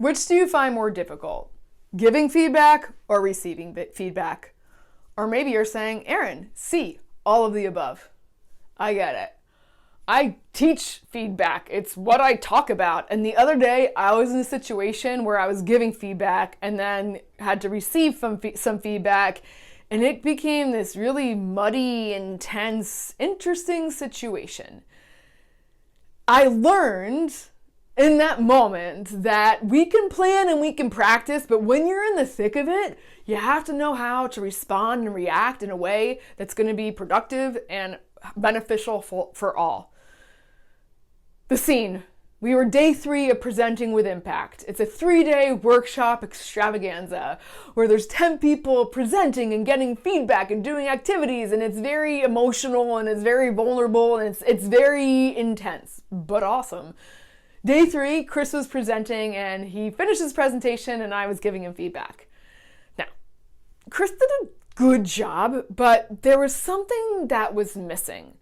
Which do you find more difficult? Giving feedback or receiving feedback? Or maybe you're saying, Erin, C, all of the above. I get it. I teach feedback. It's what I talk about. And the other day, I was in a situation where I was giving feedback and then had to receive some feedback. And it became this really muddy, intense, interesting situation. I learned in that moment that we can plan and we can practice, but when you're in the thick of it, you have to know how to respond and react in a way that's going to be productive and beneficial for all. The scene. We were day 3 of Presenting with Impact. It's a 3-day workshop extravaganza where there's 10 people presenting and getting feedback and doing activities, and it's very emotional and it's very vulnerable and it's very intense, but awesome. Day 3, Chris was presenting and he finished his presentation and I was giving him feedback. Now, Chris did a good job, but there was something that was missing.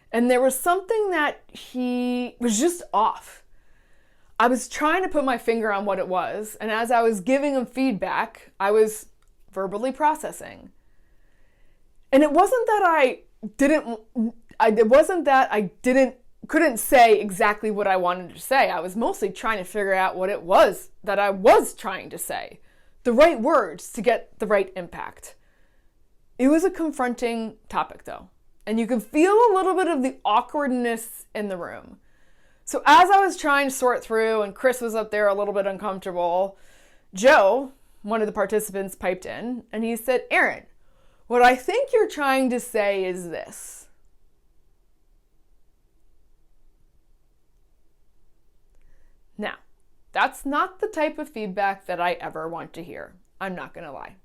And there was something that he was just off. I was trying to put my finger on what it was, and as I was giving him feedback, I was verbally processing. And it wasn't that I couldn't say exactly what I wanted to say. I was mostly trying to figure out what it was that I was trying to say. The right words to get the right impact. It was a confronting topic though. And you could feel a little bit of the awkwardness in the room. So as I was trying to sort through and Chris was up there a little bit uncomfortable, Joe, one of the participants, piped in and he said, Erin, what I think you're trying to say is this. Now, that's not the type of feedback that I ever want to hear. I'm not going to lie.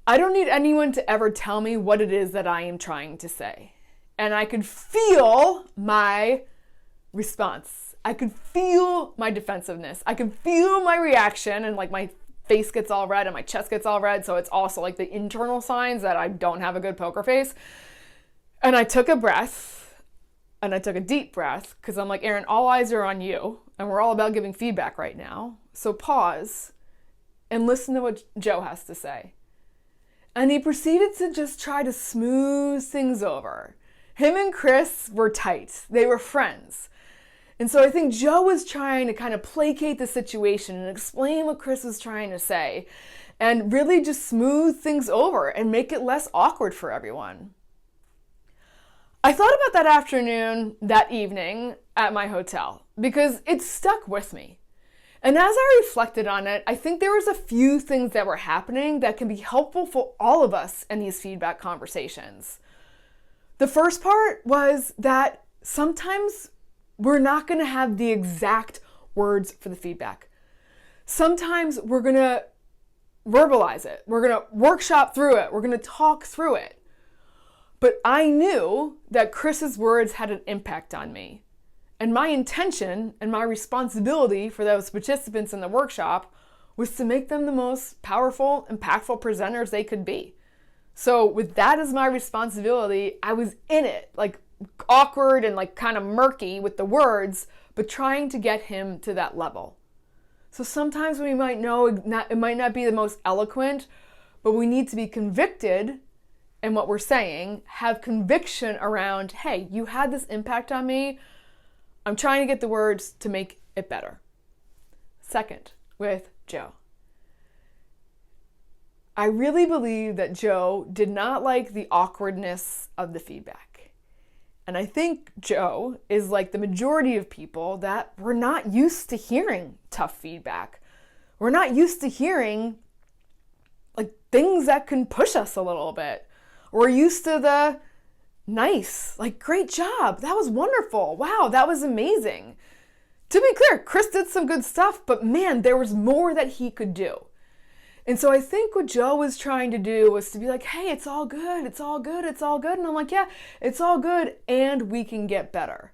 I don't need anyone to ever tell me what it is that I am trying to say. And I could feel my response. I could feel my defensiveness. I could feel my reaction and like my face gets all red and my chest gets all red. So it's also like the internal signs that I don't have a good poker face. And I took a breath and I took a deep breath because I'm like, Erin, all eyes are on you and we're all about giving feedback right now. So pause and listen to what Joe has to say. And he proceeded to just try to smooth things over. Him and Chris were tight. They were friends. And so I think Joe was trying to kind of placate the situation and explain what Chris was trying to say and really just smooth things over and make it less awkward for everyone. I thought about that evening at my hotel because it stuck with me. And as I reflected on it, I think there was a few things that were happening that can be helpful for all of us in these feedback conversations. The first part was that sometimes we're not going to have the exact words for the feedback. Sometimes we're going to verbalize it. We're going to workshop through it. We're going to talk through it. But I knew that Chris's words had an impact on me. And my intention and my responsibility for those participants in the workshop was to make them the most powerful, impactful presenters they could be. So with that as my responsibility, I was in it, like awkward and like kind of murky with the words, but trying to get him to that level. So sometimes we might know it might not be the most eloquent, but we need to be convicted in what we're saying, have conviction around, hey, you had this impact on me. I'm trying to get the words to make it better. Second, with Joe. I really believe that Joe did not like the awkwardness of the feedback. And I think Joe is like the majority of people that we're not used to hearing tough feedback. We're not used to hearing like things that can push us a little bit. We're used to the nice, like, great job. That was wonderful. Wow, that was amazing. To be clear, Chris did some good stuff, but man, there was more that he could do. And so I think what Joe was trying to do was to be like, hey, it's all good. It's all good. It's all good. And I'm like, yeah, it's all good. And we can get better.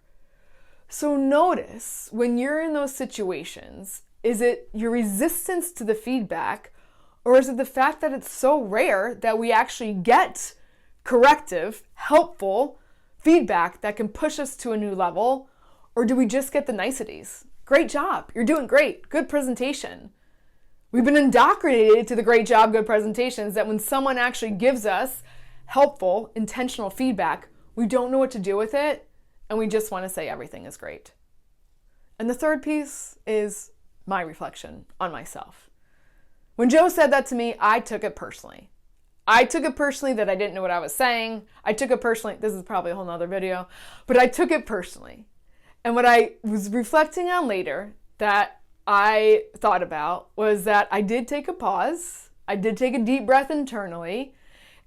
So notice when you're in those situations, is it your resistance to the feedback, or is it the fact that it's so rare that we actually get corrective, helpful feedback that can push us to a new level? Or do we just get the niceties? Great job. You're doing great. Good presentation. We've been indoctrinated to the great job, good presentations that when someone actually gives us helpful, intentional feedback, we don't know what to do with it, and we just want to say everything is great. And the third piece is my reflection on myself. When Joe said that to me, I took it personally. I took it personally that I didn't know what I was saying. I took it personally, this is probably a whole nother video, but I took it personally. And what I was reflecting on later that I thought about was that I did take a pause. I did take a deep breath internally.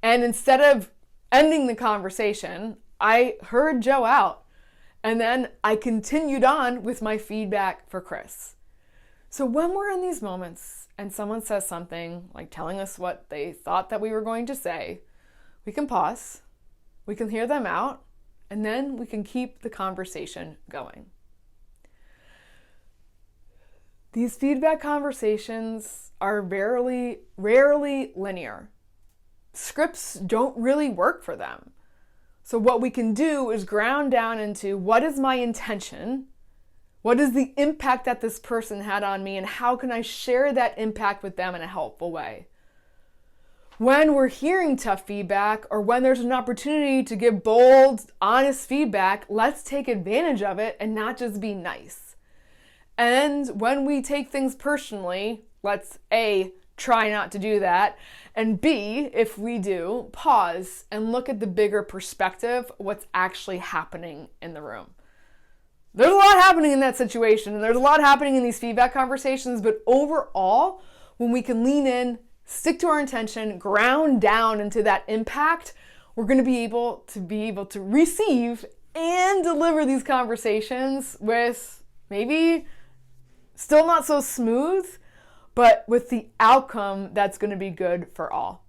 And instead of ending the conversation, I heard Joe out. And then I continued on with my feedback for Chris. So when we're in these moments and someone says something like telling us what they thought that we were going to say, we can pause, we can hear them out, and then we can keep the conversation going. These feedback conversations are rarely linear. Scripts don't really work for them. So what we can do is ground down into what is my intention, what is the impact that this person had on me, and how can I share that impact with them in a helpful way. When we're hearing tough feedback or when there's an opportunity to give bold, honest feedback, let's take advantage of it and not just be nice. And when we take things personally, let's A, try not to do that, and B, if we do, pause and look at the bigger perspective, what's actually happening in the room. There's a lot happening in that situation, and there's a lot happening in these feedback conversations, but overall, when we can lean in, stick to our intention, ground down into that impact, we're going to be able to receive and deliver these conversations with maybe still not so smooth, but with the outcome that's going to be good for all.